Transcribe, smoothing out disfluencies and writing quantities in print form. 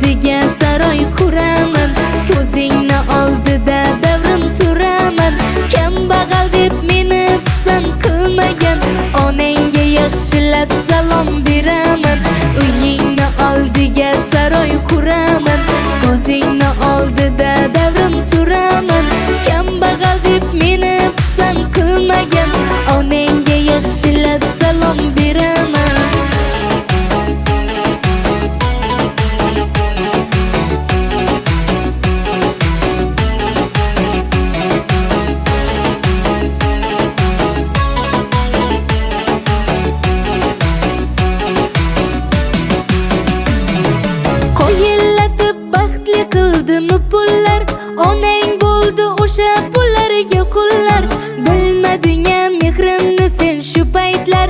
oldiga saroy quraman, ko'zingni oldida davrim suraman. Kambag'al deb meni pisand qilmagan, onangga yaxshilab salom beraman. Uyingni oldiga saroy quraman, ko'zingni oldida davrim suraman. Kambag'al deb meni pisand qilmagan, onangga yaxshilab salom beraman. Qo'yillatib baxtli qildimi pullar, onang bo'ldi o'sha pullarga qullar. Bilmading mehrimni sen shu paytlar,